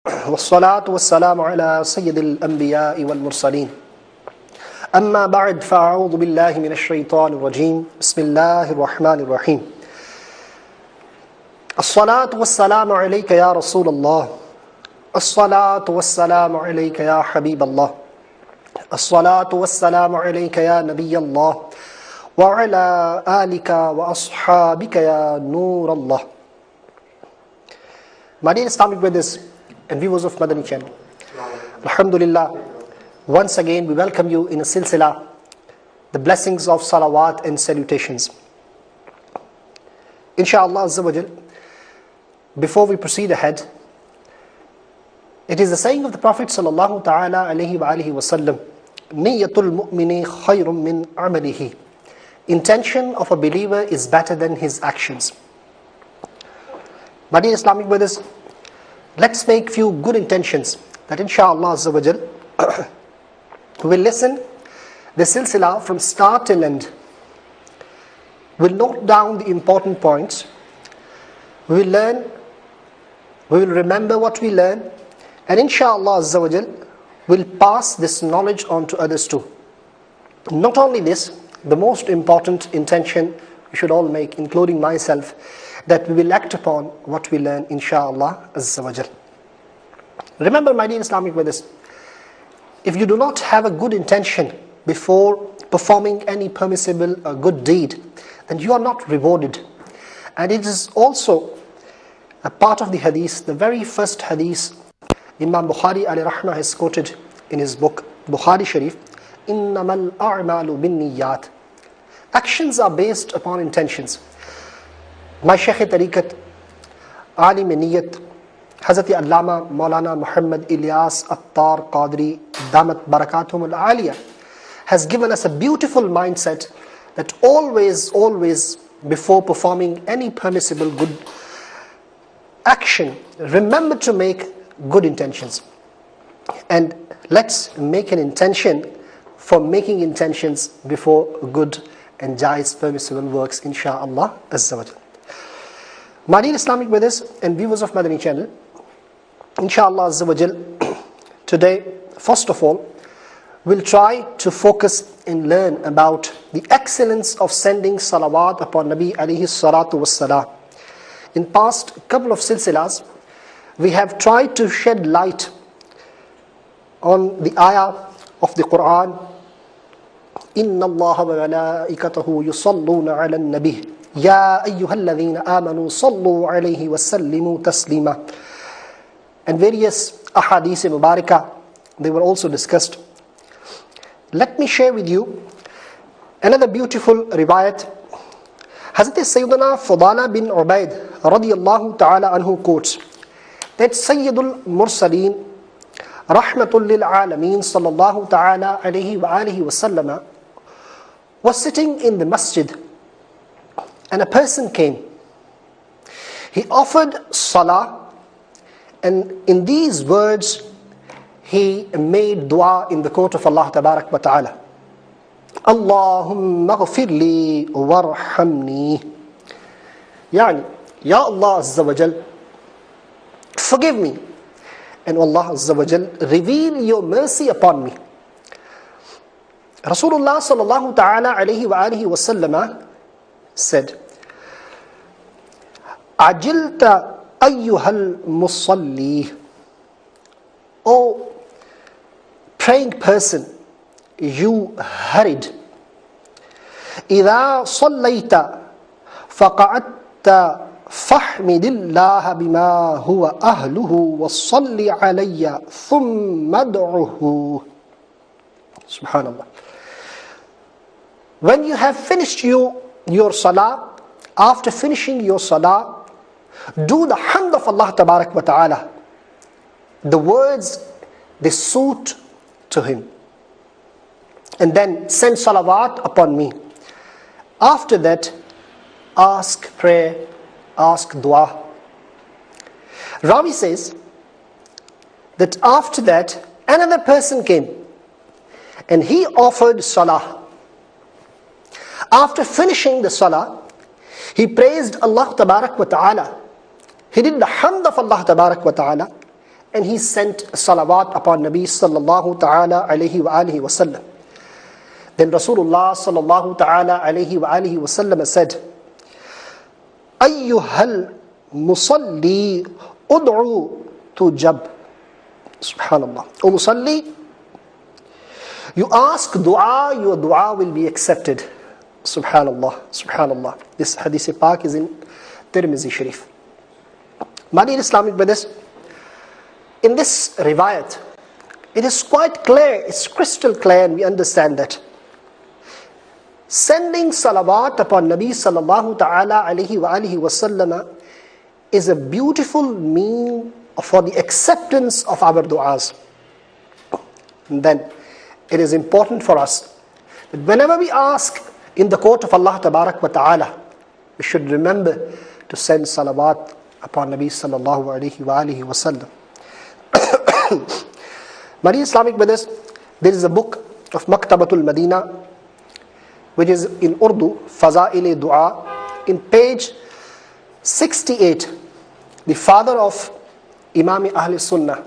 والصلاة والسلام على سيد الأنبياء والمرسلين أما بعد فاعوذ بالله من الشيطان الرجيم بسم الله الرحمن الرحيم الصلاة والسلام عليك يا رسول الله الصلاة والسلام عليك يا حبيب الله الصلاة والسلام عليك يا نبي الله وعلى آلك وأصحابك يا نور الله. My dear Islamic brothers and viewers of Madani channel, alhamdulillah, once again we welcome you in a silsila, the blessings of Salawaat and salutations. Inshallah Azza wa Jal, before we proceed ahead, it is the saying of the Prophet sallallahu ta'ala alayhi wa alihi wa sallam, Niyyatul mu'mini khayrun min amalihi. Intention of a believer is better than his actions. My dear Islamic brothers, let's make few good intentions that inshallah Azza wa Jal we will listen the silsila from start till end. We'll note down the important points. We will learn, we will remember what we learn, and inshallah Azza wa Jal will pass this knowledge on to others too. Not only this, the most important intention we should all make, including myself, that we will act upon what we learn inshallah Azza wa Jal. Remember, my dear Islamic brothers, if you do not have a good intention before performing any permissible or good deed, then you are not rewarded. And it is also a part of the hadith, the very first hadith Imam Bukhari al-Rahmah has quoted in his book Bukhari Sharif, إِنَّمَا الْأَعْمَالُ بِالنِّيَّاتِ. Actions are based upon intentions. My Shaykh Tariqat, Alim Niyat, Hazrat Allama Maulana Muhammad Ilyas Attar Qadri Damat Barakatum al-Aliyah has given us a beautiful mindset that always before performing any permissible good action, remember to make good intentions. And let's make an intention for making intentions before good and jais permissible works, insha'Allah Azza wa Jal. My dear Islamic brothers and viewers of Madani channel, insha'Allah Azza wa Jal, today, first of all, we'll try to focus and learn about the excellence of sending salawat upon Nabi alayhi salatu wassalam. In past couple of silsilas, we have tried to shed light on the ayah of the Quran, إِنَّ اللَّهَ وَمَلَائِكَتَهُ يُصَلُّونَ عَلَى النَّبِيِّ يَا أَيُّهَا الَّذِينَ آمَنُوا صَلُّوا عَلَيْهِ وَسَلِّمُوا تَسْلِيمًا. And various ahadith mubarakah, they were also discussed. Let me share with you another beautiful riwayat. Hazrat Sayyidina Fudala bin Ubaid radiyallahu ta'ala anhu quotes that Sayyidul Mursalin Rahmatul lil Alameen sallallahu ta'ala alayhi wa alihi wa sallama was sitting in the masjid, and a person came. He offered salah, and in these words he made dua in the court of Allah tabarak wa ta'ala. Allahumma ghafirli warhamni. Yani, Ya Allah Azza wa Jal, forgive me, and Allah Azza wa Jal, reveal your mercy upon me. Rasulullah sallallahu ta'ala alayhi wa alihi wa sallama said, Ajilta ayyuhal musalli. O praying person, you hurried. إِذَا صَلَّيْتَ فَقَعَدْتَ فَحْمِدِ اللَّهَ بِمَا هُوَ أَهْلُهُ وَصَلِّ عَلَيَّ ثُمَّ ادْعُهُ. Subhanallah. When you have finished your salah, after finishing your salah, do the hamd of Allah tabarak wa ta'ala. The words, they suit to Him. And then send salawat upon me. After that, ask prayer, ask dua. Ravi says that after that, another person came and he offered salah. After finishing the salah, he praised Allah tabarak wa ta'ala. He did the hamd of Allah tabarak wa ta'ala, and he sent salawat upon Nabi sallallahu ta'ala alayhi wa alihi wasallam. Then Rasulullah sallallahu ta'ala alayhi wa alihi wasallam said, Ayyuhal musalli ud'u tujab. Subhanallah. O musalli, you ask dua, your dua will be accepted. Subhanallah, subhanallah. This hadith Pak is in Tirmizi Sharif. My dear Islamic brothers, in this riwayat, it is quite clear, it's crystal clear, and we understand that sending salawat upon Nabi sallallahu ta'ala alayhi wa alihi wasallam is a beautiful means for the acceptance of our du'as. And then it is important for us that whenever we ask in the court of Allah tabarak wa ta'ala, we should remember to send salawat upon Nabi sallallahu alayhi wa alihi wasallam. My dear Islamic brothers, there is a book of Maktabatul Madina which is in Urdu, Fazail Dua, in page 68. The father of Imam Ahl Sunnah,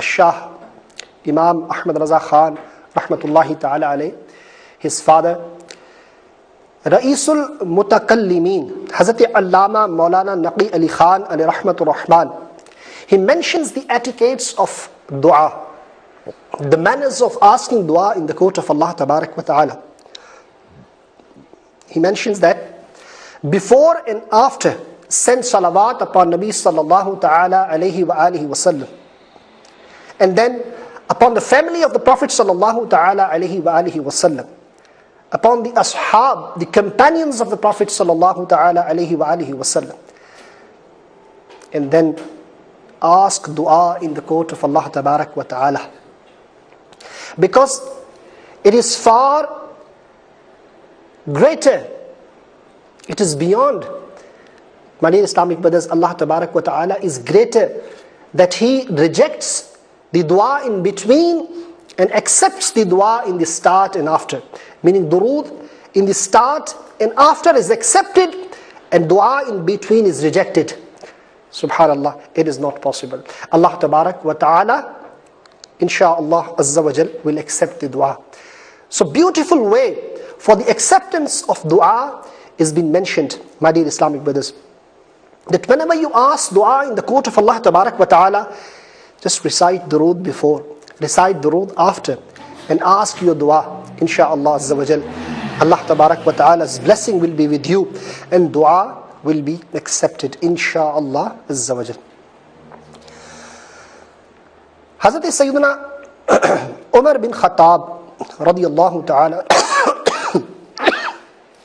Shah Imam Ahmad Raza Khan rahmatullahi ta'ala alayh, his father, Ra'isul Mutakallimin, Hazrat Allama Maulana Naqi Ali Khan alayhi rahmatur rahman, he mentions the etiquettes of dua, the manners of asking dua in the court of Allah tabarak wa ta'ala. He mentions that before and after, send salawat upon Nabi sallallahu ta'ala alayhi wa alihi wasallam. And then upon the family of the Prophet sallallahu ta'ala alayhi wa alihi wasallam, upon the ashab, the companions of the Prophet sallallahu ta'ala alayhi wa alihi wasallam. And then ask dua in the court of Allah tabarak wa ta'ala. Because it is far greater, it is beyond, my dear Islamic brothers, Allah tabarak wa ta'ala is greater, that He rejects the dua in between and accepts the dua in the start and after. Meaning durood in the start and after is accepted, and dua in between is rejected. Subhanallah, it is not possible. Allah tabarak wa ta'ala, insha'Allah azza wa jal, will accept the dua. So beautiful way for the acceptance of dua is been mentioned, my dear Islamic brothers, that whenever you ask dua in the court of Allah tabarak wa ta'ala, just recite durood before, recite durood after, and ask your dua, insha'Allah azza wa jal. Allah tabarak wa ta'ala's blessing will be with you, and dua will be accepted, insha'Allah azza wa jal. Hazrat Sayyidina Umar bin Khattab radiyallahu ta'ala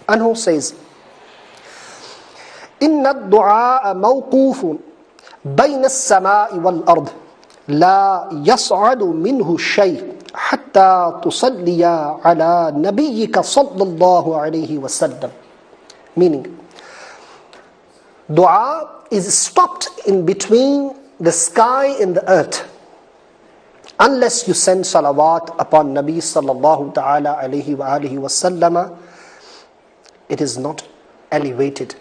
anhu says, Inna ad-du'a mawqufun bayna as-sama'i wal-ard, la yas'adu minhu shay hatta tusalliya ala nabiyyika sallallahu alayhi wa sallam. Meaning, dua is stopped in between the sky and the earth unless you send salawat upon Nabi sallallahu ta'ala alayhi wa alihi wa sallam. It is not elevated.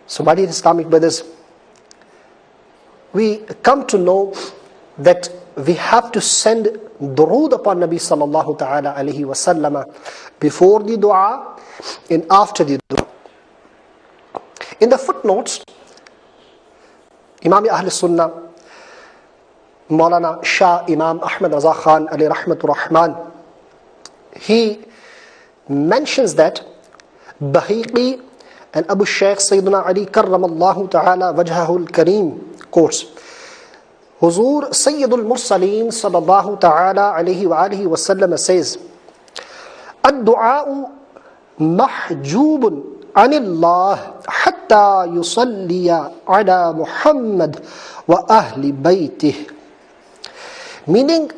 So my dear Islamic brothers, we come to know that we have to send durood upon Nabi sallallahu ta'ala alayhi wa sallam before the dua and after the dua. In the footnotes, Imam Ahl Sunnah, Maulana Shah Imam Ahmad Raza Khan alayhi rahmatur rahman, he mentions that Bahiqi and Abu Shaykh Sayyidina Ali karramallahu ta'ala wajhahul kareem quotes, Huzur Sayyidul Mursalin sallallahu ta'ala alayhi wa alihi wa sallam says, Ad-du'a'u mahjubun anillah hatta yusalliya ala Muhammad wa ahli baytih. Meaning,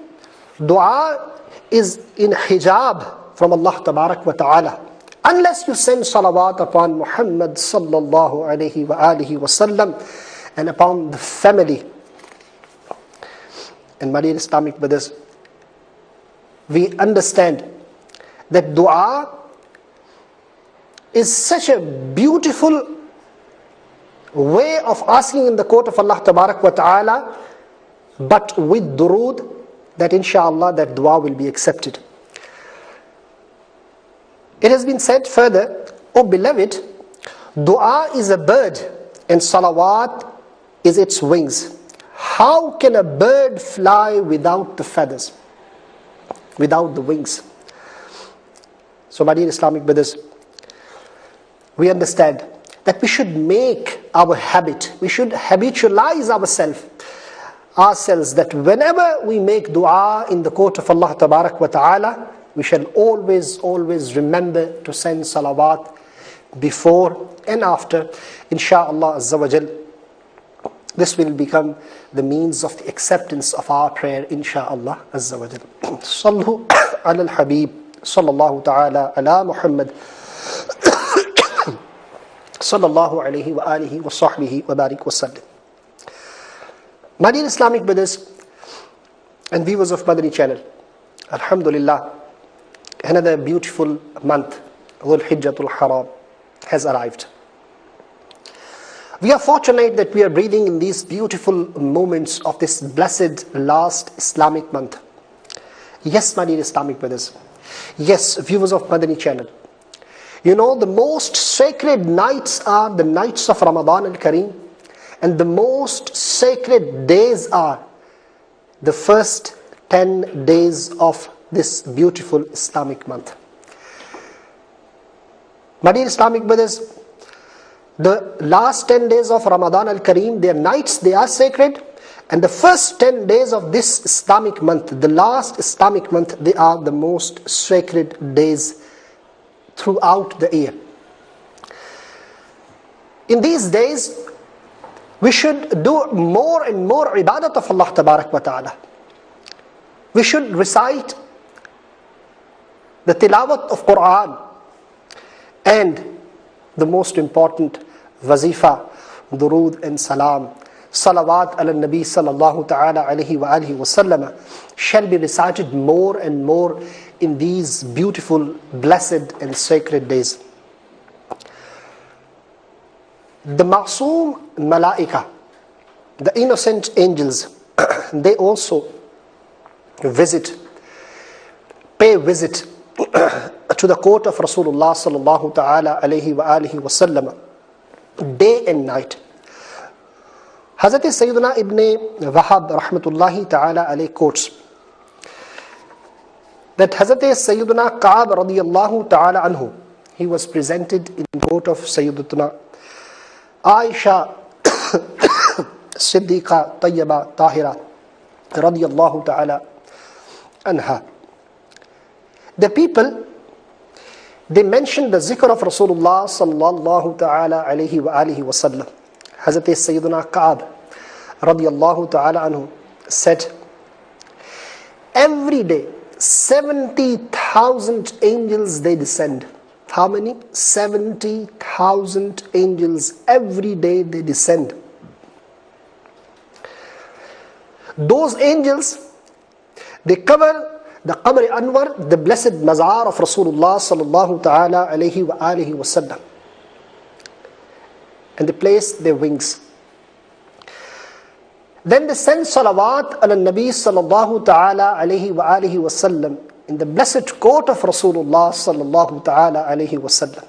dua is in hijab from Allah tabarak wa ta'ala, unless you send salawat upon Muhammad sallallahu alayhi wa alihi wa sallam and upon the family. And my dear Islamic brothers, we understand that dua is such a beautiful way of asking in the court of Allah tabarak wa ta'ala, but with durood, that inshallah that dua will be accepted. It has been said further, O beloved, dua is a bird and salawat is its wings. How can a bird fly without the feathers, without the wings? So my dear Islamic brothers, we understand that we should make our habit, we should habitualize ourselves that whenever we make dua in the court of Allah Tabarak wa Ta'ala, we shall always remember to send salawat before and after. Insha'Allah Azza wa Jal, this will become the means of the acceptance of our prayer, insha'Allah Azza wa Jal. Sallu ala الحبيب sallallahu ta'ala ala محمد sallallahu alayhi wa alihi wa sahbihi wa barik wa sallim. My dear Islamic brothers and viewers of Madani channel, alhamdulillah, another beautiful month, Dhul Hijjatul Haram, has arrived. We are fortunate that we are breathing in these beautiful moments of this blessed last Islamic month. Yes, my dear Islamic brothers, yes, viewers of Madani channel, you know, the most sacred nights are the nights of Ramadan al-Kareem, and the most sacred days are the first 10 days of this beautiful Islamic month. My dear Islamic brothers, the last 10 days of Ramadan al-Kareem, their nights, they are sacred, and the first 10 days of this Islamic month, the last Islamic month, they are the most sacred days throughout the year. In these days, we should do more and more ibadat of Allah Tabarak wa Ta'ala. We should recite the tilawat of Quran, and the most important, wazifa, durood and salam, salawat ala nabi sallallahu ta'ala alayhi wa alihi wa sallam, shall be recited more and more in these beautiful, blessed and sacred days. The Ma'soom Malaika, the innocent angels, they also pay visit to the court of Rasulullah sallallahu ta'ala alayhi wa alihi wa sallam, day and night. Hazrat Sayyidina Ibn Wahab rahmatullahi ta'ala alayhi quotes that Hazrat Sayyidina Ka'ab radiyallahu ta'ala anhu, he was presented in court of Sayyidatuna Aisha Siddiqa Tayyaba Tahira radiyallahu ta'ala anha. The people, they mentioned the zikr of Rasulullah sallallahu ta'ala alayhi wa alihi wa sallam. Hazrat Sayyiduna Ka'ab radiyallahu ta'ala anhu said, every day 70,000 angels they descend. How many? 70,000 angels every day they descend. Those angels, they cover the Qabr Anwar, the blessed mazar of Rasulullah sallallahu ta'ala alayhi wa alihi wa sallam, and they place their wings. Then they send salawat ala nabi sallallahu ta'ala alayhi wa alihi wa sallam in the blessed court of Rasulullah sallallahu ta'ala alayhi wa sallam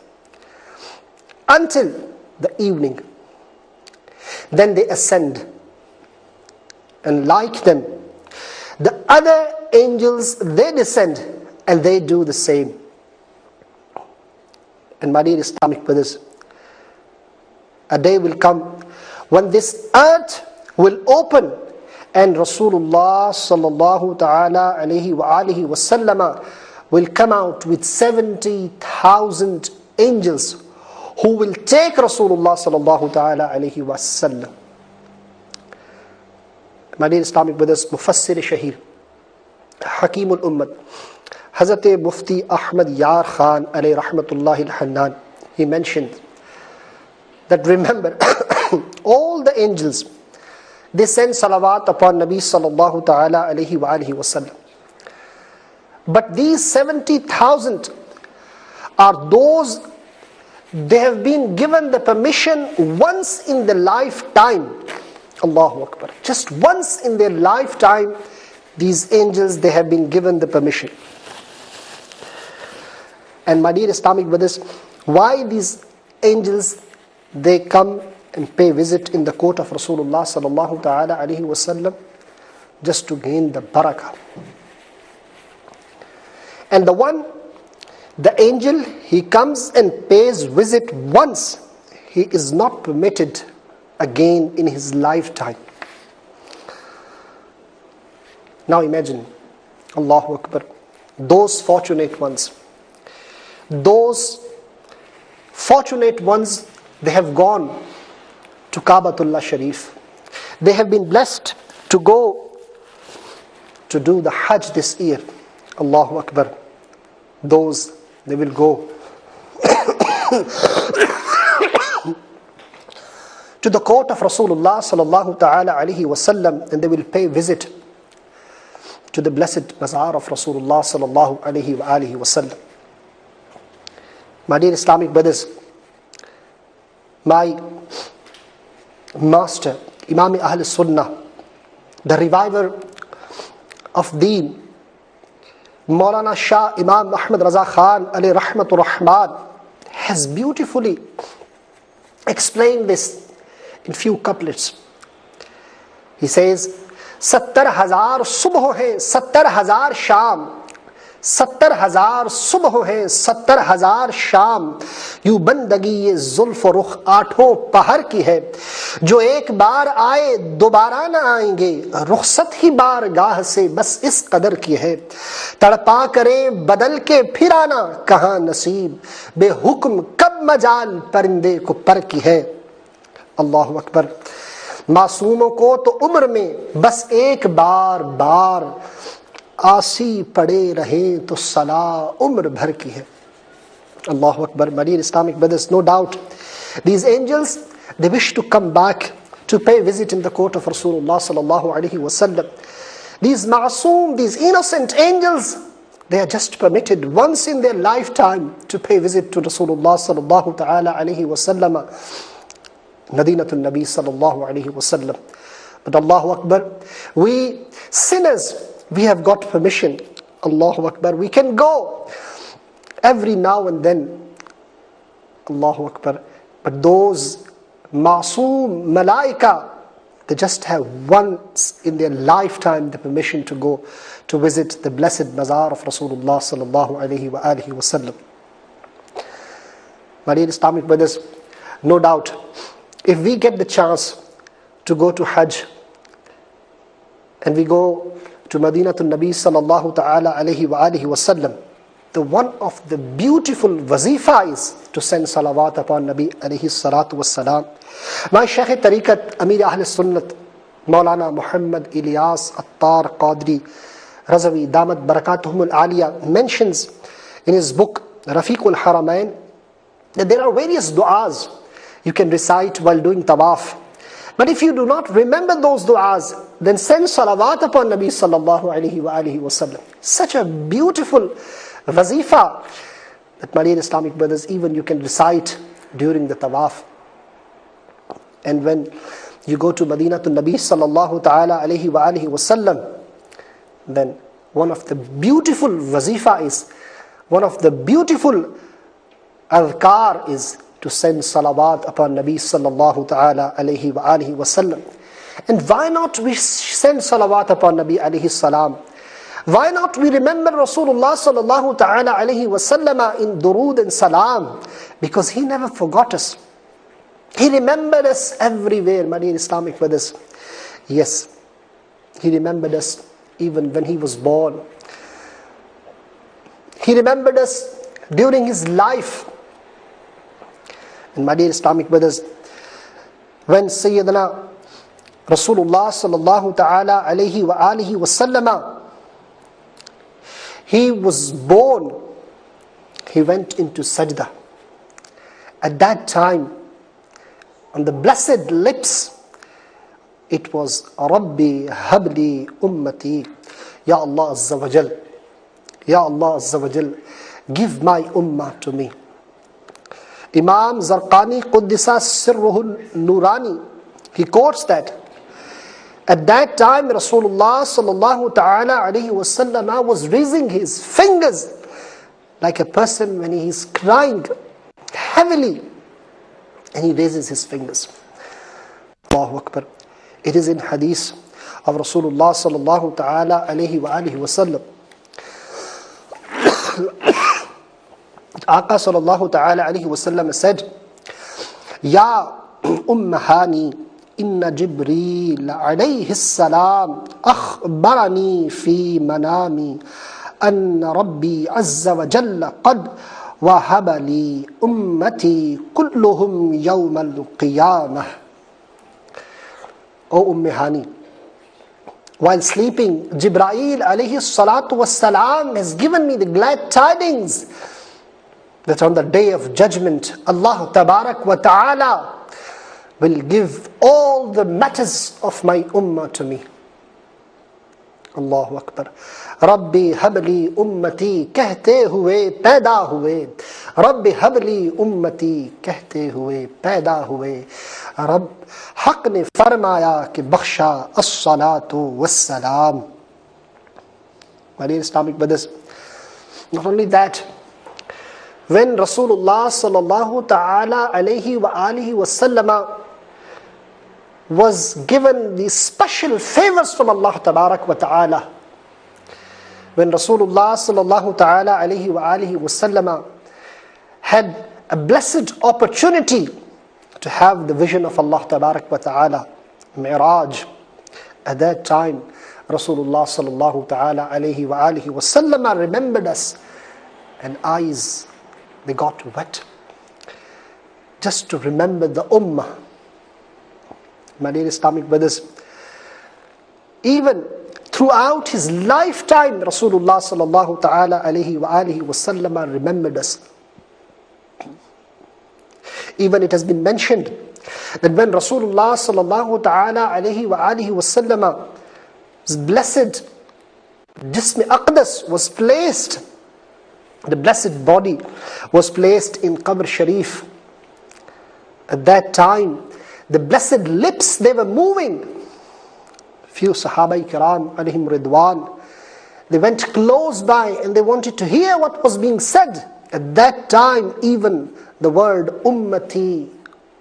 until the evening. Then they ascend, and like them, the other angels, they descend and they do the same. And my dear Islamic brothers, a day will come when this earth will open and Rasulullah sallallahu ta'ala alayhi wa alihi wa sallama will come out with 70,000 angels who will take Rasulullah sallallahu ta'ala alayhi wa sallam. My dear Islamic brothers, Mufassir Shahir, Hakim al-Ummah, Hazrat Mufti Ahmad Yar Khan alayhi rahmatullahi al-Hannan, he mentioned that remember, all the angels, they send salawat upon Nabi sallallahu ta'ala alayhi wa alihi wa sallam. But these 70,000 are those, they have been given the permission once in the lifetime Allahu Akbar. Just once in their lifetime, these angels, they have been given the permission. And my dear Islamic brothers, why these angels, they come and pay visit in the court of Rasulullah sallallahu ta'ala alayhi wasallam? Just to gain the barakah. And the angel, he comes and pays visit once. He is not permitted again in his lifetime. Now imagine, Allahu Akbar, those fortunate ones. Those fortunate ones, they have gone to Kaabatullah Sharif. They have been blessed to go to do the Hajj this year. Allahu Akbar. Those, they will go to the court of Rasulullah sallallahu ta'ala alayhi wasallam, and they will pay visit to the blessed mazar of Rasulullah sallallahu alayhi wa alihi wasallam. My dear Islamic brothers, my master, Imam Ahl Sunnah, the reviver of Deen, Maulana Shah Imam Ahmad Raza Khan alayhi rahmatur rahman, has beautifully explained this in few couplets. He says, 70,000 subh hai, 70,000 sham, 70,000 subh hai, 70,000 sham, यूं बंदगी ये जुल्फ रुख आठों पहर की है, जो एक बार आए दोबारा ना आएंगे, रुखसत ही बारगाह से बस इस कदर की है, तड़पा करें बदल के फिर आना कहाँ नसीब, बेहुक्म कब मजाल परिंदे को पर की है. अल्लाहु अकबर. मासूमों को तो उम्र में बस एक बार आसी पड़े रहे तो सला उम्र भर की है. Allahu Akbar. My dear Islamic brothers, no doubt these angels, they wish to come back to pay visit in the court of Rasulullah sallallahu alaihi wasallam. These ma'soom, these innocent angels, they are just permitted once in their lifetime to pay visit to Rasulullah sallallahu ta'ala alaihi wasallam, Madinatul Nabi sallallahu alaihi wasallam. But Allahu Akbar, we sinners, we have got permission. Allahu Akbar. We can go every now and then. Allahu Akbar. But those ma'soom malaika, they just have once in their lifetime the permission to go to visit the blessed mazar of Rasulullah sallallahu alaihi wa alihi wasallam. My dear Islamic brothers, no doubt, if we get the chance to go to Hajj and we go to Madinatul Nabi sallallahu ta'ala alayhi wa alihi wasallam, the one of the beautiful wazifa is to send salawat upon Nabi alayhi salatu wassalam. My Shaykh Tariqat, Amir Ahl Sunnat, Maulana Muhammad Ilyas Attar Qadri Razavi Damat Barakatuhum al-Aliyah mentions in his book Rafiqul Haramain that there are various du'as you can recite while doing tawaf. But if you do not remember those du'as, then send salawat upon Nabi sallallahu alayhi wa alihi wasallam. Such a beautiful wazifa that, my dear Islamic brothers, even you can recite during the tawaf. And when you go to Madinatul Nabi sallallahu ta'ala alayhi wa alihi wasallam, then one of the beautiful wazifa is, one of the beautiful adhkar is to send salawat upon Nabi sallallahu ta'ala alayhi wa alihi wasallam. And why not we send salawat upon Nabi alayhi salam? Why not we remember Rasulullah sallallahu ta'ala alayhi wasallam in durood and salam? Because he never forgot us. He remembered us everywhere, my dear Islamic brothers. Yes, he remembered us even when he was born. He remembered us during his life. And my dear Islamic brothers, when Sayyidina Rasulullah sallallahu ta'ala alayhi wa alihi wasallam, he was born, he went into sajda. At that time, on the blessed lips, it was Rabbi habli ummati, Ya Allah Azza wa Jal, Ya Allah Azza wa Jal, give my ummah to me. Imam Zarqani Quddisa Sirruhul Nurani, he quotes that At that time, Rasulullah sallallahu ta'ala alayhi wasallam was raising his fingers like a person when he is crying heavily, and he raises his fingers. Allahu Akbar. It is in hadith of Rasulullah sallallahu ta'ala alayhi wa alihi wasallam. Aqa sallallahu ta'ala alayhi wasallam said, Ya Ummahani, Inna Jibreel alayhi salam akhbarani fi manami anna Rabbi azza wa jalla qad wahaba li ummati kulluhum yawm al-qiyamah. O Ummahani, while sleeping, Jibreel alayhi salatu wassalam has given me the glad tidings that on the day of judgment, Allah tabarak wa ta'ala will give all the matters of my ummah to me. Allahu Akbar. Rabbi habli ummati kehte hue paida hue. Rabbi habli ummati kehte hue paida hue. Rabb Haq ne farmaya ki bakhsha as-salatu was-salam. My dear Islamic brothers, not only that, when Rasulullah sallallahu ta'ala alayhi wa alihi wasallama was given these special favors from Allah tabarak wa ta'ala, when Rasulullah sallallahu ta'ala alayhi wa alihi wasallama had a blessed opportunity to have the vision of Allah tabarak wa ta'ala, Mi'raj, at that time Rasulullah sallallahu ta'ala alayhi wa alihi wasallama remembered us, and eyes, they got wet just to remember the ummah. My dear Islamic brothers, even throughout his lifetime, Rasulullah sallallahu ta'ala alayhi wa alihi wasallam remembered us. Even it has been mentioned that when Rasulullah sallallahu ta'ala alayhi wa alihi wasallam, his blessed Jism Aqdas was placed, the blessed body was placed in Qabr Sharif. At that time, the blessed lips, they were moving. Few Sahaba Kiram alayhim Ridwan, they went close by and they wanted to hear what was being said. At that time, even the word Ummati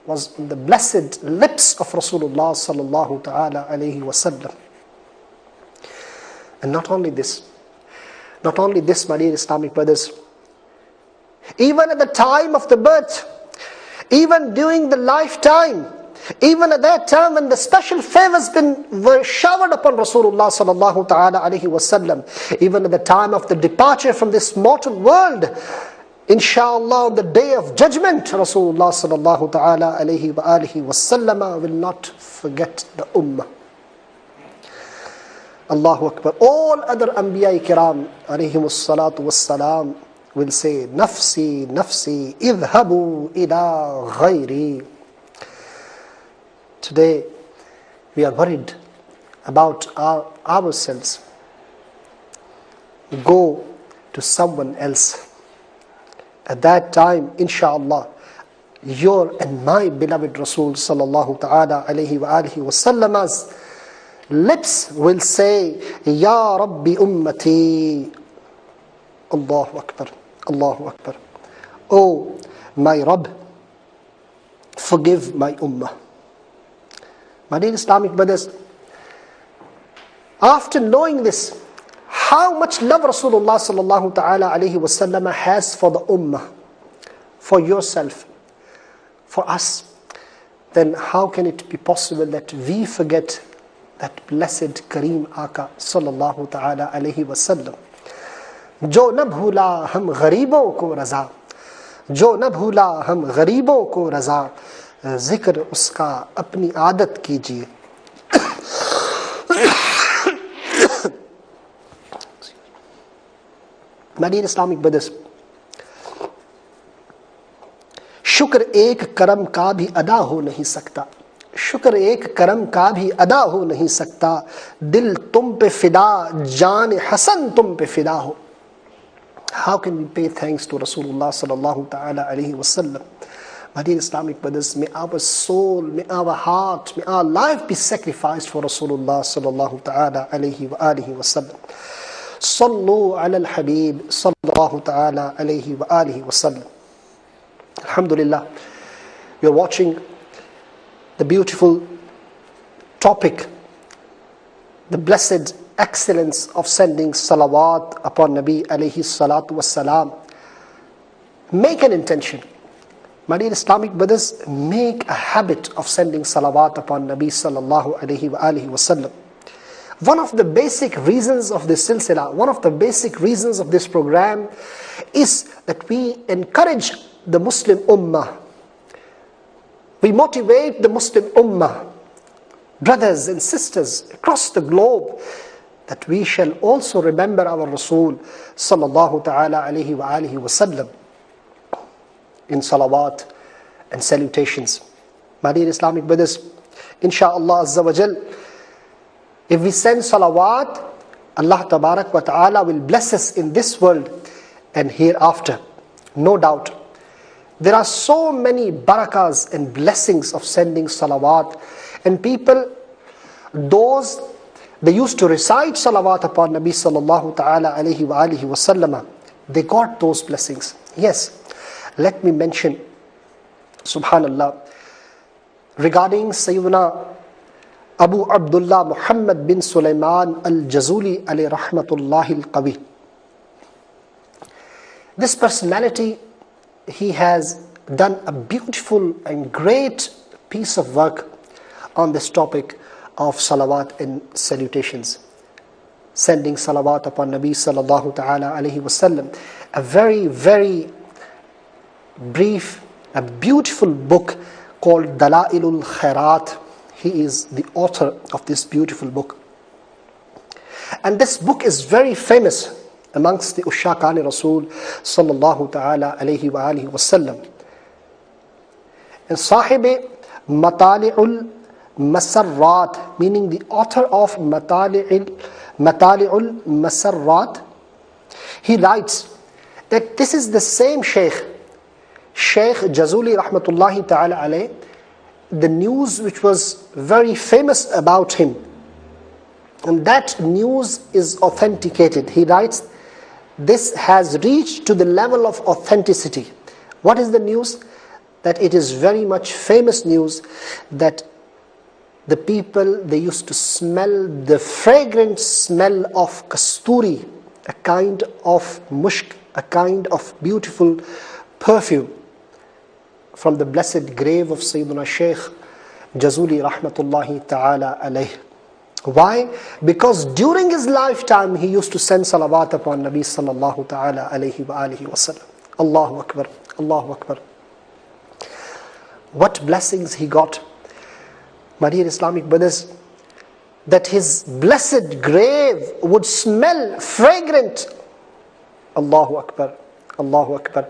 was in the blessed lips of Rasulullah sallallahu ta'ala alayhi wasallam. And not only this, my dear Islamic brothers, even at the time of the birth, even during the lifetime, even at that time when the special favors were showered upon Rasulullah sallallahu ta'ala alayhi wasallam, even at the time of the departure from this mortal world, inshallah on the day of judgment, Rasulullah sallallahu ta'ala alayhi wa alihi wasallam will not forget the ummah. Allahu Akbar. All other Anbiya Kiram alayhimus salatu wassalam will say, Nafsi, Nafsi, idhabu ila ghayri. Today, we are worried about ourselves. Go to someone else. At that time, inshallah, your and my beloved Rasul sallallahu ta'ala alayhi wa alihi wa sallama's lips will say, Ya Rabbi ummati. Allahu Akbar, Allahu Akbar. Oh, my Rabb, forgive my ummah. My dear Islamic brothers, after knowing this, how much love Rasulullah sallallahu ta'ala alayhi wasallam has for the ummah, for yourself, for us, then how can it be possible that we forget that blessed Kareem Aka sallallahu ta'ala alayhi wasallam? Jo na bhula hum gharibon ko raza, jo na bhula hum gharibon ko raza, zikr uska apni aadat kijiye. My dear Islamic brothers, शुक्र एक करम का भी अदा हो नहीं सकता, शुक्र एक करम का भी अदा हो नहीं सकता, दिल तुम पे फिदा, जान हसन तुम पे फिदा हो. How can we pay thanks to Rasulullah sallallahu ta'ala alayhi wasallam? My dear Islamic brothers, may our soul, may our heart, may our life be sacrificed for Rasulullah sallallahu ta'ala alayhi wa alihi wa sallam. Sallu ala الحبيب sallallahu ta'ala alayhi wa alihi wa sallam. Alhamdulillah, we are watching the beautiful topic, the blessed excellence of sending salawat upon Nabi alayhi salatu wassalam. Make an intention. My dear Islamic brothers, make a habit of sending salawat upon Nabi sallallahu alayhi wa alihi wasallam. One of the basic reasons of this silsila, one of the basic reasons of this program is that we encourage the Muslim Ummah. We motivate the Muslim Ummah, brothers and sisters across the globe, that we shall also remember our Rasul sallallahu ta'ala alayhi wa alihi wasallam in salawat and salutations. My dear Islamic brothers, insha'Allah azza wa jal, if we send salawat, Allah tabarak wa ta'ala will bless us in this world and hereafter. No doubt. There are so many barakas and blessings of sending salawat, and people, those they used to recite salawat upon Nabi sallallahu ta'ala alayhi wa alihi wa sallam, they got those blessings. Yes. Let me mention, subhanallah, regarding Sayyidina Abu Abdullah Muhammad bin Sulaiman al-Jazuli alayhi rahmatullahi al-Qawi. This personality, he has done a beautiful and great piece of work on this topic of salawat and salutations. Sending salawat upon Nabi sallallahu ta'ala alayhi wa sallam. A very, very brief, a beautiful book called Dalailul Khairat. He is the author of this beautiful book. And this book is very famous amongst the Ushaqani Rasul sallallahu ta'ala alayhi wa alihi wa sallam. And Sahibi Matali'ul Masarrat, meaning the author of Matali'ul Masarrat, he writes that this is the same Shaykh Jazuli rahmatullahi ta'ala alayh, the news which was very famous about him, and that news is authenticated. He writes, this has reached to the level of authenticity. What is the news? That it is very much famous news that the people, they used to smell the fragrant smell of kasturi, a kind of mushk, a kind of beautiful perfume, from the blessed grave of Sayyidina Shaykh Jazuli rahmatullahi ta'ala alayh. Why? Because during his lifetime he used to send salawat upon Nabi sallallahu ta'ala alayhi wa alihi wa sallam. Allahu Akbar, Allahu Akbar. What blessings he got. My dear Islamic brothers, that his blessed grave would smell fragrant. Allahu Akbar, Allahu Akbar.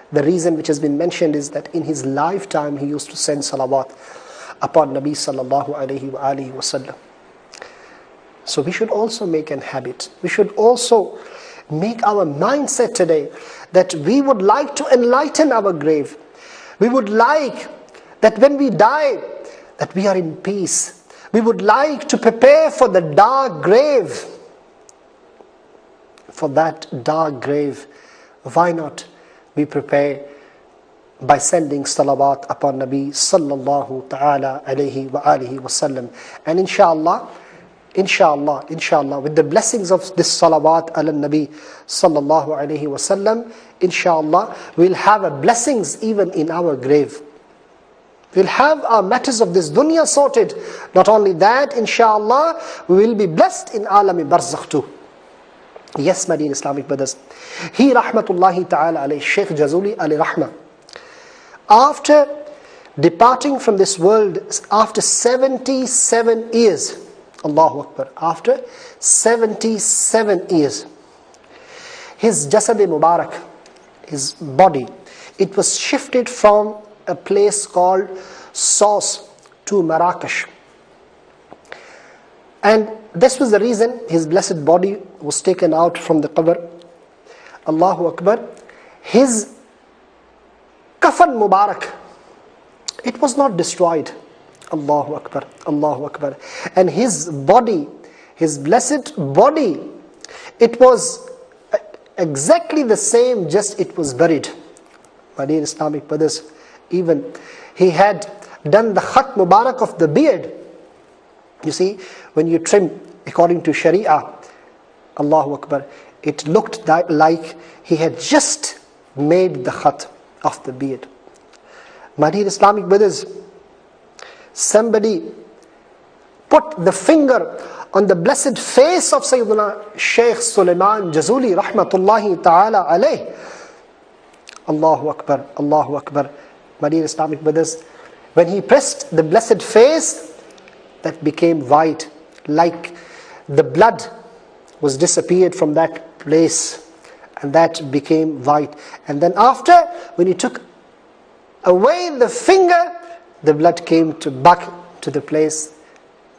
The reason which has been mentioned is that in his lifetime he used to send salawat upon Nabi sallallahu alayhi wa alihi wa sallam. So we should also make an habit. We should also make our mindset today that we would like to enlighten our grave. We would like that when we die, that we are in peace. We would like to prepare for the dark grave. For that dark grave, why not we prepare by sending salawat upon Nabi sallallahu ta'ala alayhi wa alihi wa sallam. And inshallah, with the blessings of this salawat ala Nabi sallallahu alayhi wa sallam, inshallah, we'll have a blessings even in our grave. We'll have our matters of this dunya sorted. Not only that, inshallah, we will be blessed in alami barzakh too. Yes, my dear Islamic brothers. He rahmatullahi ta'ala alayhi, Shaykh Jazuli alayhi rahmah, after departing from this world, after 77 years, Allahu Akbar, after 77 years, his jasad mubarak, his body, it was shifted from a place called Saus to Marrakesh. And this was the reason his blessed body was taken out from the qabr. Allahu Akbar. His kafan mubarak, it was not destroyed. Allahu Akbar, Allahu Akbar. And his body, his blessed body, it was exactly the same, just it was buried. My dear Islamic brothers, even he had done the khat mubarak of the beard. You see, when you trim according to Sharia, Allahu Akbar, it looked like he had just made the khat of the beard. My dear Islamic brothers, somebody put the finger on the blessed face of Sayyidina Shaykh Sulaiman Jazuli rahmatullahi ta'ala alayh. Allahu Akbar, Allahu Akbar. My dear Islamic brothers, when he pressed the blessed face, that became white, like the blood was disappeared from that place, and that became white. And then after, when he took away the finger, the blood came back to the place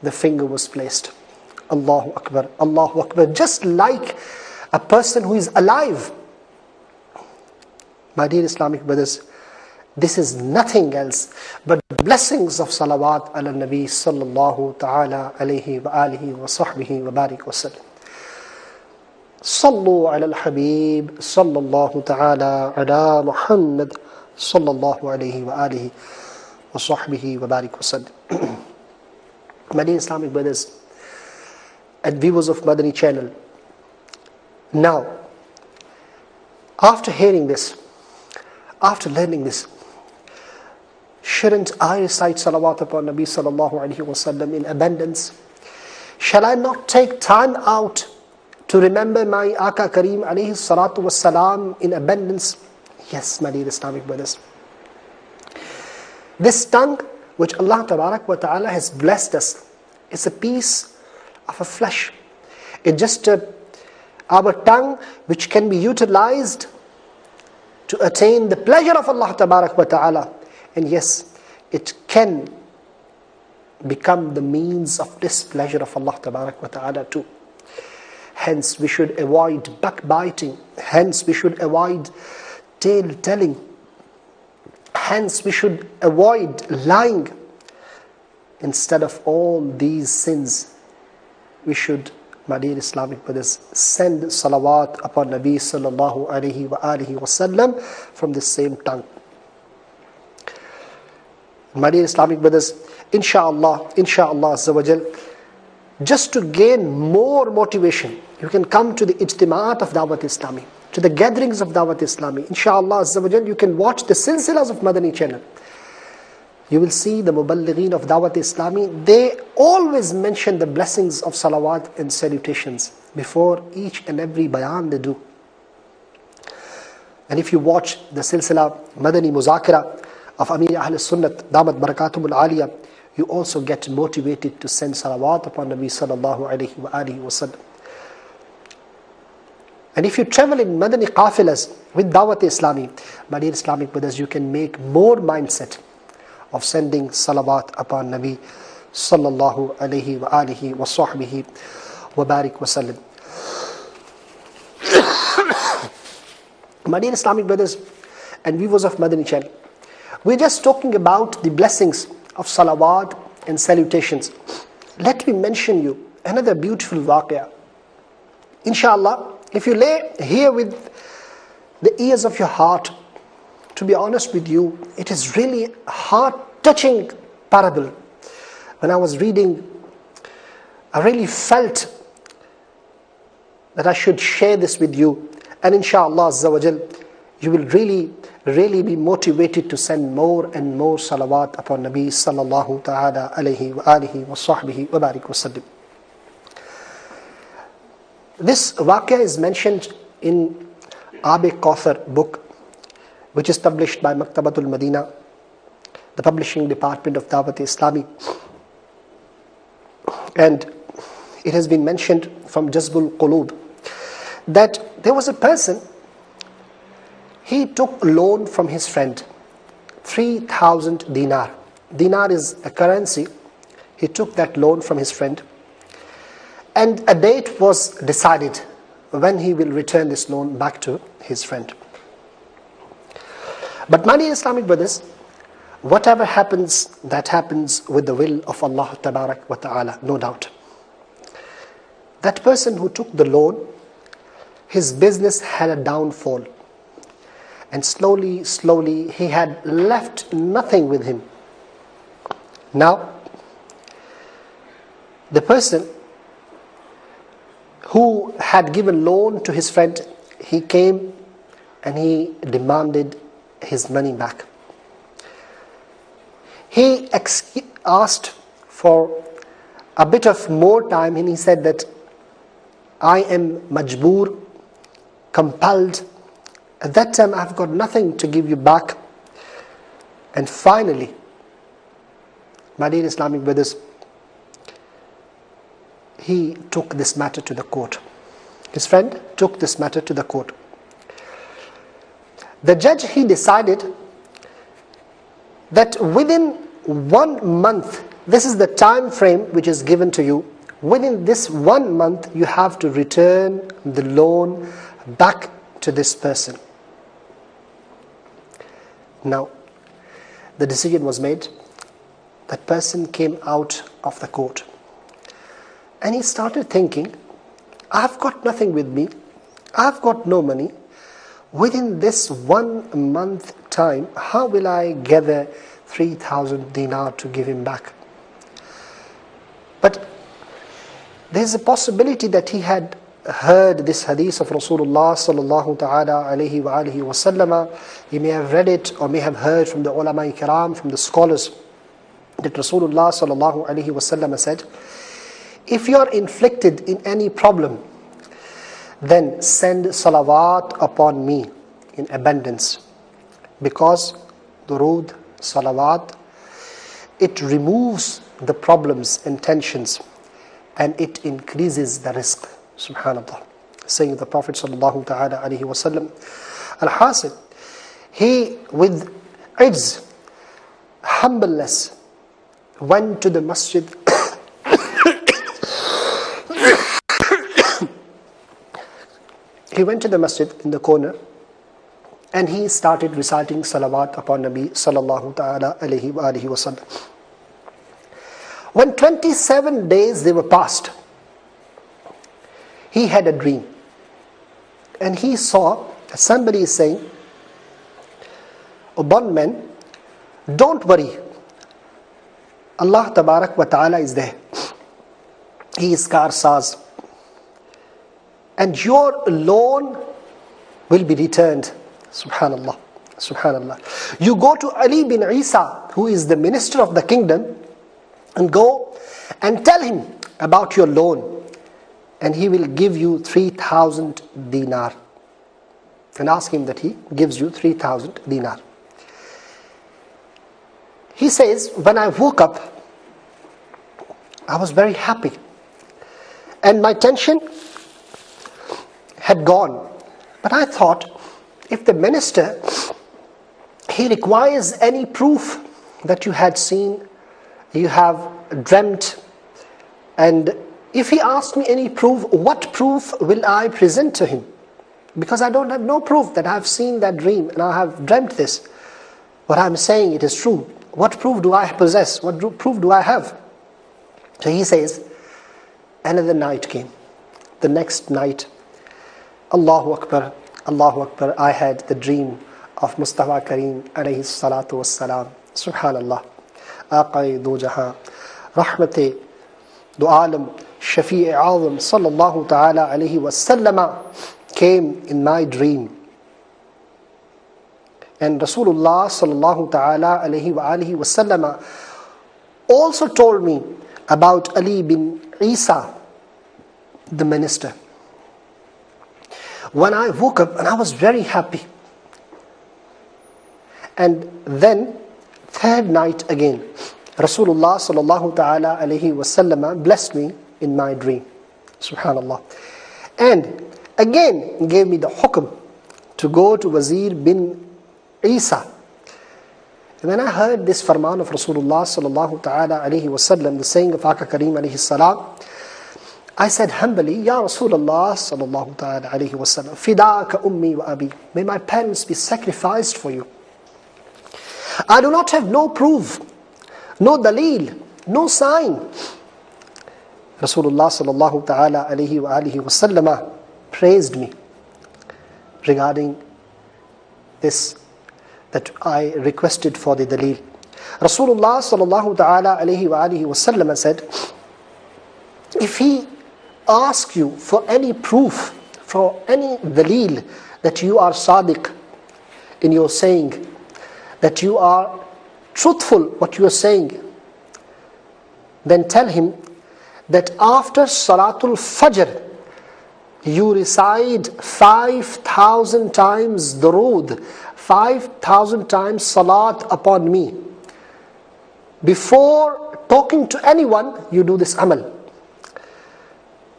the finger was placed. Allahu Akbar, Allahu Akbar. Just like a person who is alive. My dear Islamic brothers, this is nothing else but blessings of salawat ala nabi sallallahu ta'ala alayhi wa alihi wa sahbihi wa barik wa sallam. Sallu ala الحبيب sallallahu ta'ala ala محمد sallallahu alayhi wa alihi wa sahbihi wa barik wa sallam. My dear Islamic brothers and viewers of Madani channel, now, after hearing this, after learning this, shouldn't I recite salawat upon Nabi sallallahu alayhi wa sallam in abundance? Shall I not take time out to remember my Aka Kareem alayhi salatu was salam in abundance? Yes, my dear Islamic brothers. This tongue which Allah Tabarak wa Ta'ala has blessed us is a piece of a flesh. It's just our tongue which can be utilized to attain the pleasure of Allah Tabarak wa Ta'ala. And yes, it can become the means of displeasure of Allah Tabarak wa Ta'ala too. Hence we should avoid backbiting. Hence we should avoid tale telling. Hence we should avoid lying. Instead of all these sins, we should, my dear Islamic brothers, send salawat upon Nabi sallallahu alayhi wa alihi wa sallam from the same tongue. My dear Islamic brothers, inshallah azza wa jal, just to gain more motivation, you can come to the ijtimaat of Dawat Islami, to the gatherings of Dawat Islami. Inshallah azza wa jal, you can watch the silsilas of Madani channel. You will see the muballighin of Dawat Islami, they always mention the blessings of salawat and salutations before each and every bayan they do. And if you watch the silsila Madani Muzakaray of Amir Ahl Sunnat, Damat Barakatum al-Aliyah, you also get motivated to send salawat upon Nabi sallallahu alayhi wa alihi wa sallam. And if you travel in Madani qafilas with Dawat Islami, my dear Islamic brothers, you can make more mindset of sending salawat upon Nabi sallallahu alayhi wa alihi wa sahbihi wa barik wa sallam. My dear Islamic brothers and viewers of Madani channel, we're just talking about the blessings of salawat and salutations. Let me mention you another beautiful waqia. Inshallah, if you lay here with the ears of your heart, to be honest with you, it is really a heart-touching parable. When I was reading, I really felt that I should share this with you. And inshallah azza wa jal, you will really be motivated to send more and more salawat upon Nabi sallallahu ta'ala alayhi wa alihi wa sahbihi wa barik wa sallim. This waqia is mentioned in Abi Kauthar book, which is published by Maktabatul Madina, the publishing department of Dawat Islami. And it has been mentioned from Jazbul Qulub that there was a person, he took a loan from his friend, 3,000 dinar. Dinar is a currency. He took that loan from his friend. And a date was decided when he will return this loan back to his friend. But my dear Islamic brothers, whatever happens, that happens with the will of Allah Tabarak wa Ta'ala, no doubt. That person who took the loan, his business had a downfall. And slowly, he had left nothing with him. Now, the person who had given loan to his friend, he came and he demanded his money back. He asked for a bit of more time, and he said that I am majboor, compelled. At that time I've got nothing to give you back. And finally, my dear Islamic brothers, he took this matter to the court. His friend took this matter to the court. The judge, he decided that within 1 month, this is the time frame which is given to you, within this 1 month you have to return the loan back to this person. Now, the decision was made. That person came out of the court. And he started thinking, I've got nothing with me. I've got no money. Within this 1 month time, how will I gather 3,000 dinar to give him back? But there's a possibility that he had heard this hadith of Rasulullah sallallahu ta'ala alayhi wa alihi wa sallama. He may have read it or may have heard from the ulama kiram, from the scholars, that Rasulullah sallallahu alayhi wa sallama said, if you are inflicted in any problem, then send salawat upon me in abundance. Because durood, salawat, it removes the problems and tensions, and it increases the rizq. Subhanallah. Saying the Prophet sallallahu ta'ala alayhi wa sallam. Al-Hasid, he with izz, humbleness, went to the masjid. He went to the masjid in the corner and he started reciting salawat upon Nabi sallallahu ta'ala alayhi wa alihi wa sallam. When 27 days they were passed, he had a dream. And he saw somebody saying, O bondman, don't worry. Allah Tabarak wa Ta'ala is there. He is Karsaz. And your loan will be returned. Subhanallah. Subhanallah. You go to Ali bin Isa, who is the minister of the kingdom, and go and tell him about your loan. And he will give you 3,000 dinar. And ask him that he gives you 3,000 dinar. He says, when I woke up, I was very happy. And my tension had gone. But I thought, if the minister, he requires any proof that you had seen, you have dreamt, and if he asks me any proof, what proof will I present to him? Because I don't have no proof that I have seen that dream and I have dreamt this. What I'm saying, it is true. What proof do I possess? What proof do I have? So he says, another night came. The next night, Allahu Akbar, Allahu Akbar, I had the dream of Mustafa Kareem alayhi salatu wassalam. Subhanallah. Aqai do jahan, rahmate do alam, Shafi'i Azim sallallahu ta'ala alayhi wa sallama came in my dream. And Rasulullah sallallahu ta'ala alayhi wa alihi wa sallama also told me about Ali bin Isa, the minister. When I woke up, and I was very happy. And then, third night again, Rasulullah sallallahu ta'ala alayhi wa sallama blessed me in my dream. Subhanallah. And again gave me the hukm to go to Wazir bin Isa. And when I heard this farman of Rasulullah sallallahu ta'ala alayhi wa sallam, the saying of Aka Kareem alayhi salam, I said humbly, Ya Rasulullah sallallahu ta'ala alayhi wa sallam, fidaka ummi wa abi, may my parents be sacrificed for you. I do not have no proof, no daleel, no sign. Rasulullah sallallahu ta'ala alayhi wa alihi wa sallam praised me regarding this, that I requested for the daleel. Rasulullah sallallahu ta'ala alayhi wa alihi wa sallam said, if he asks you for any proof, for any daleel, that you are sadiq in your saying, that you are truthful what you are saying, then tell him that after Salatul Fajr, you recite 5,000 times durood, 5,000 times salat upon me. Before talking to anyone, you do this amal.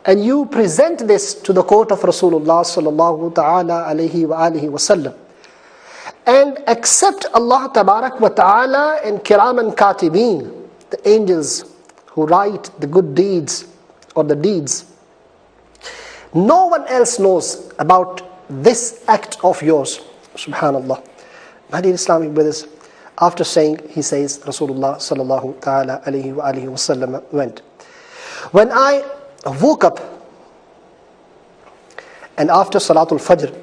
And you present this to the court of Rasulullah sallallahu ta'ala alayhi wa alihi wa sallam. And accept Allah tabarak wa ta'ala and kiraman katibeen, the angels who write the good deeds or the deeds. No one else knows about this act of yours. Subhanallah. My dear Islamic brothers, after saying, he says, Rasulullah sallallahu ta'ala alayhi wa alihi wa sallam went. When I woke up, and after Salatul Fajr,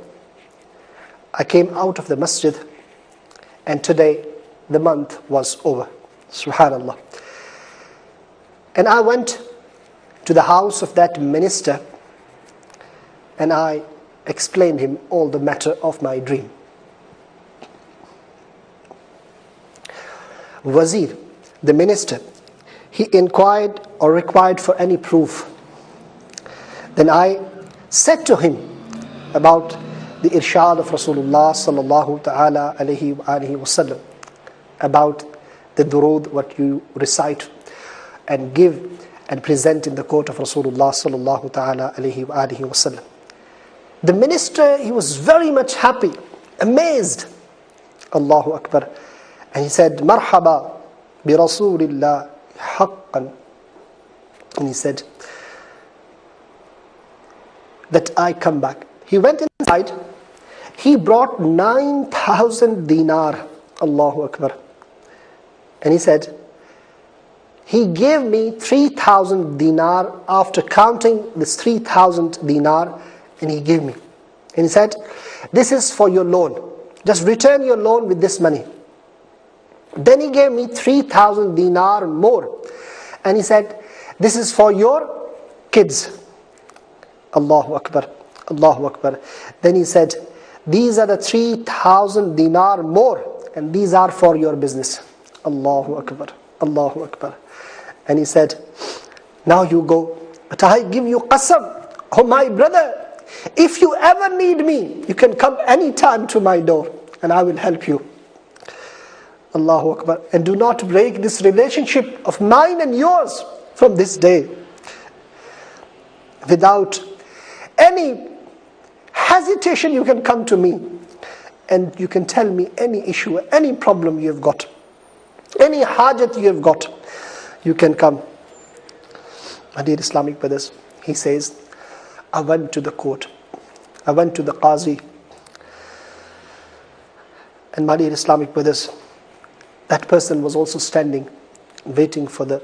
I came out of the masjid, and today the month was over. Subhanallah. And I went to the house of that minister, and I explained him all the matter of my dream. Wazir, the minister, he inquired or required for any proof. Then I said to him about the irshad of Rasulullah sallallahu ta'ala alayhi wa alihi wa sallam, about the durood, what you recite and give and present in the court of Rasulullah sallallahu ta'ala alayhi wa alihi wa sallam. The minister, he was very much happy, amazed. Allahu Akbar. And he said, Marhaba bi Rasulillah haqqan. And he said that I come back. He went inside. He brought 9,000 dinar. Allahu Akbar. And he said, he gave me 3,000 dinar after counting this 3,000 dinar, and he gave me. And he said, this is for your loan. Just return your loan with this money. Then he gave me 3,000 dinar more. And he said, this is for your kids. Allahu Akbar. Allahu Akbar. Then he said, these are the 3,000 dinar more, and these are for your business. Allahu Akbar. Allahu Akbar. And he said, now you go. But I give you qasam, oh my brother, if you ever need me, you can come anytime to my door, and I will help you. Allahu Akbar. And do not break this relationship of mine and yours from this day. Without any hesitation, you can come to me, and you can tell me any issue, any problem you have got, any hajat you have got, you can come. My dear Islamic brothers, he says, I went to the court. I went to the Qazi. And my dear Islamic brothers, that person was also standing, waiting for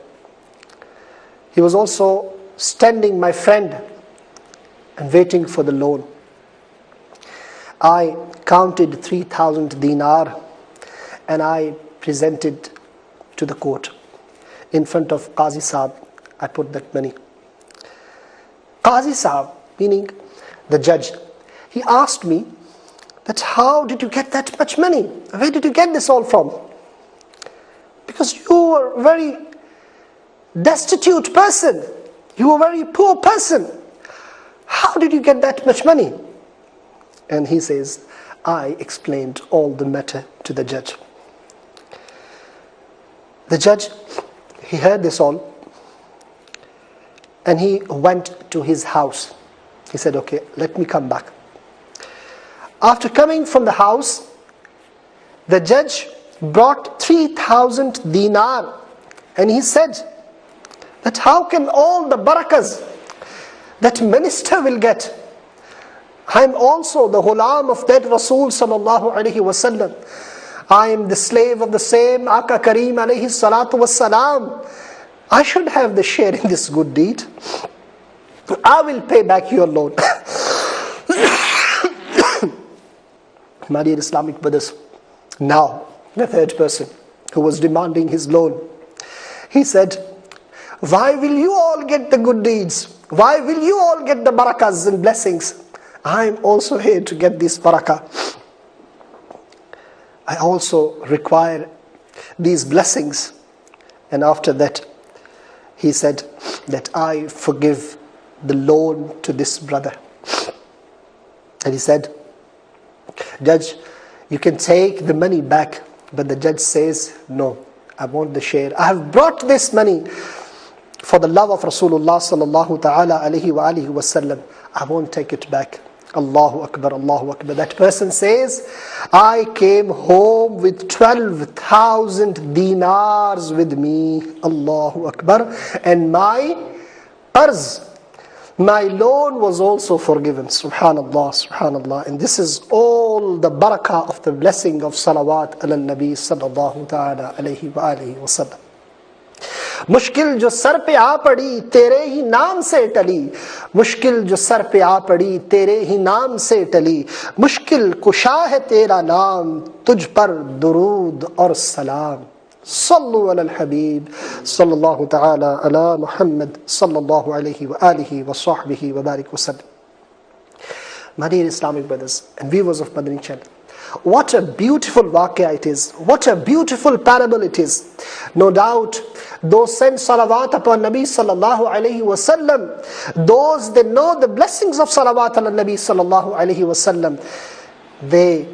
he was also standing, my friend, and waiting for the loan. I counted 3,000 dinar, and I presented to the court. In front of Qazi Saab, I put that money. Qazi Saab, meaning the judge, he asked me that how did you get that much money? Where did you get this all from? Because you were a very destitute person. You were a very poor person. How did you get that much money? And he says, I explained all the matter to the judge. The judge, he heard this all, and he went to his house. He said, okay, let me come back. After coming from the house, the judge brought 3,000 dinar, and he said that how can all the barakas that minister will get, I am also the ghulam of that Rasul sallallahu alaihi wasallam. I am the slave of the same Aka Kareem alayhi salatu wassalam. I should have the share in this good deed. I will pay back your loan. My dear Islamic brothers, now the third person who was demanding his loan, he said, why will you all get the good deeds? Why will you all get the barakas and blessings? I am also here to get this barakah. I also require these blessings. And after that, he said that I forgive the loan to this brother. And he said, Judge, you can take the money back. But the judge says, no, I want the share. I have brought this money for the love of Rasulullah sallallahu ta'ala alayhi wa alihi wasallam. I won't take it back. Allahu Akbar, Allahu Akbar. That person says, I came home with 12,000 dinars with me. Allahu Akbar. And my qarz, my loan was also forgiven. Subhanallah, subhanallah. And this is all the barakah of the blessing of salawat ala nabi sallallahu ta'ala alayhi wa alihi wa sallam. मुश्किल जो sir पे आ पड़ी तेरे ही नाम से टली, मुश्किल जो सर पे आ पड़ी तेरे ही नाम से टली, मुश्किल कुशा है तेरा नाम, तुझ पर दुरूद और सलाम. صلوا على الحبيب صلى الله تعالى على محمد صلى الله عليه وآله وصحبه وبارك وسلم. My dear Islamic brothers and viewers of Madani channel, what a beautiful waqia it is, what a beautiful parable it is. No doubt those send salawat upon Nabi sallallahu alayhi wasallam, those that know the blessings of salawat ala Nabi sallallahu alayhi wasallam, they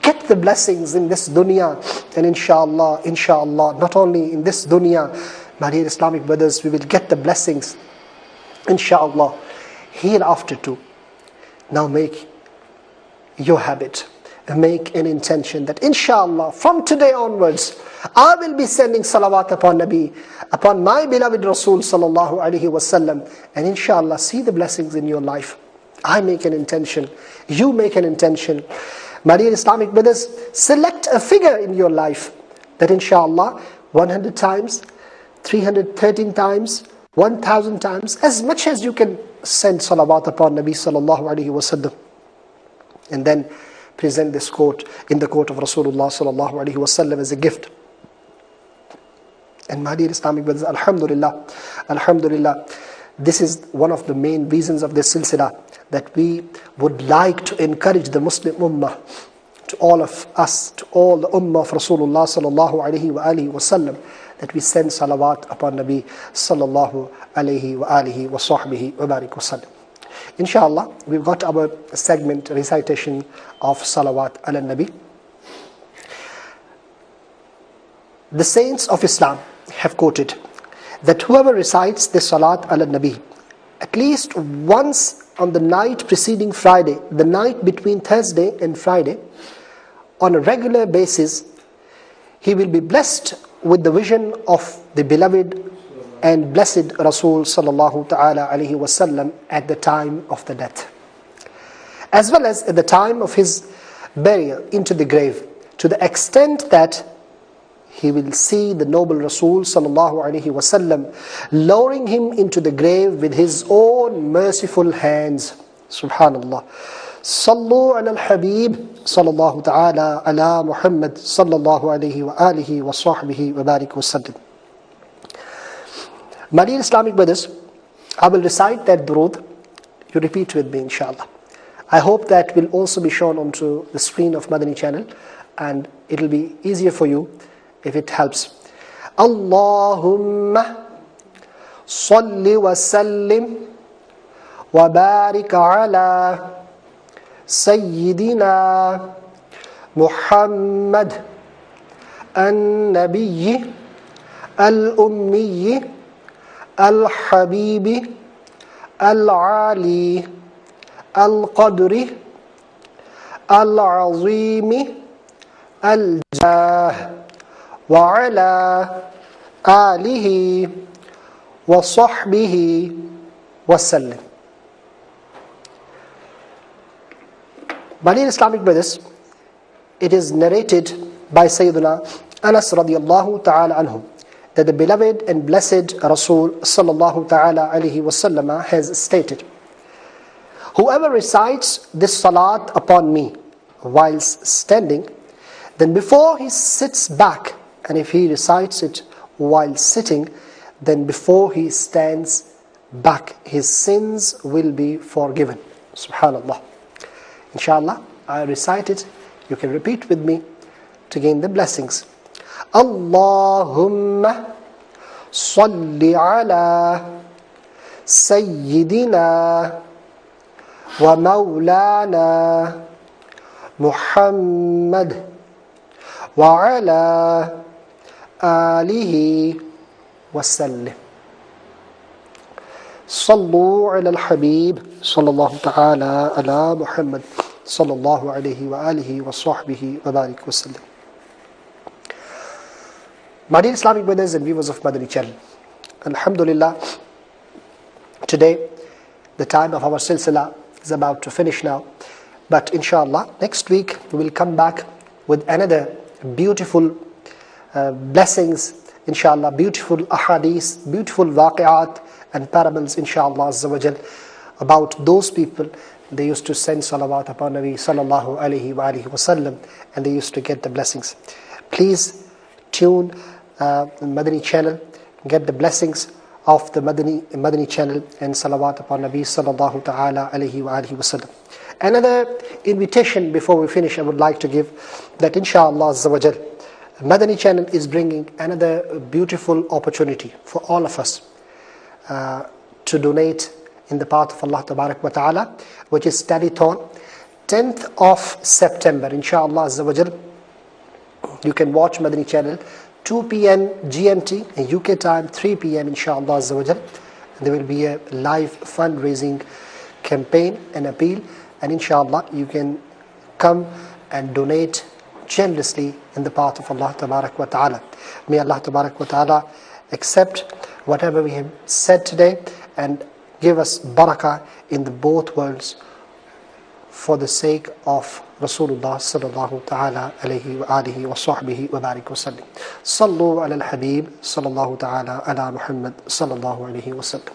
get the blessings in this dunya, and inshallah, not only in this dunya, my dear Islamic brothers, we will get the blessings inshallah hereafter too. Now make your habit, make an intention that inshallah from today onwards I will be sending salawat upon Nabi, upon my beloved Rasul sallallahu alaihi wasallam, and inshallah see the blessings in your life. I make an intention, you make an intention. My dear Islamic brothers, select a figure in your life that inshallah 100 times, 313 times, 1,000 times, as much as you can send salawat upon Nabi sallallahu alaihi wasallam, and then present this quote in the court of Rasulullah sallallahu alaihi wasallam as a gift. And my dear Islamic brothers, alhamdulillah, alhamdulillah, this is one of the main reasons of this silsila, that we would like to encourage the Muslim Ummah, to all of us, to all the Ummah of Rasulullah sallallahu alaihi wa alihi wasallam, that we send salawat upon Nabi sallallahu alaihi wa alihi wa sahbihi wa barik wasallam. Inshallah, we've got our segment recitation of salawat ala Nabi. The saints of Islam have quoted that whoever recites the salat ala Nabi at least once on the night preceding Friday, the night between Thursday and Friday, on a regular basis, he will be blessed with the vision of the beloved and blessed Rasul sallallahu ta'ala alayhi wasallam at the time of the death, as well as at the time of his burial into the grave, to the extent that he will see the noble Rasul sallallahu alayhi wasallam lowering him into the grave with his own merciful hands. Subhanallah. Sallu ala الحبيب sallallahu ta'ala ala Muhammad sallallahu alayhi wa alihi wa sahbihi wa barik wasallam. My dear Islamic brothers, I will recite that durood. You repeat with me inshallah. I hope that will also be shown onto the screen of Madani channel, and it will be easier for you if it helps. Allahumma salli wa sallim wa barik ala Sayyidina Muhammad an-Nabiyyi al-Ummiyyi الحبيب العالي القدر العظيم الجاه وعلى آله وصحبه وسلم. My dear Islamic brothers, it is narrated by Sayyidina Anas radiyallahu ta'ala anhu, that the beloved and blessed Rasul sallallahu ta'ala alayhi wasallam has stated, whoever recites this salat upon me whilst standing, then before he sits back, and if he recites it while sitting, then before he stands back, his sins will be forgiven. Subhanallah. Inshallah, I recite it. You can repeat with me to gain the blessings. Allahumma salli ala Sayyidina wa Mawlana Muhammad wa ala alihi وسلم. صلوا على الحبيب صلى الله تعالى على محمد صلى الله عليه وآله وصحبه وبارك وسلم. My dear Islamic brothers and viewers of Madani channel, alhamdulillah, today the time of our silsila is about to finish now, but inshallah next week we will come back with another beautiful blessings, inshallah, beautiful ahadith, beautiful waqi'at and parables, inshallah azza wa jal, about those people. They used to send salawat upon Nabi sallallahu alayhi wa alihi wasallam, and they used to get the blessings. Please tune Madani channel, get the blessings of the Madani channel and salawat upon Nabi sallallahu ta'ala alayhi wa alihi wasallam. Another invitation before we finish I would like to give, that inshallah azza wa jal, Madani channel is bringing another beautiful opportunity for all of us to donate in the path of Allah tabarak wa ta'ala, which is Studython, 10th of September, inshallah azza wa jal. You can watch Madani channel 2 p.m. GMT in UK time, 3 p.m. inshallah azza wa jal. There will be a live fundraising campaign and appeal, and inshallah you can come and donate generously in the path of Allah tabarak wa ta'ala. May Allah tabarak wa ta'ala accept whatever we have said today and give us barakah in the both worlds for the sake of Rasulullah sallallahu ta'ala alayhi wa alihi wa sahbihi wa barik wa sallim. Sallu ala al-habib sallallahu ta'ala ala Muhammad sallallahu alayhi wa sallam.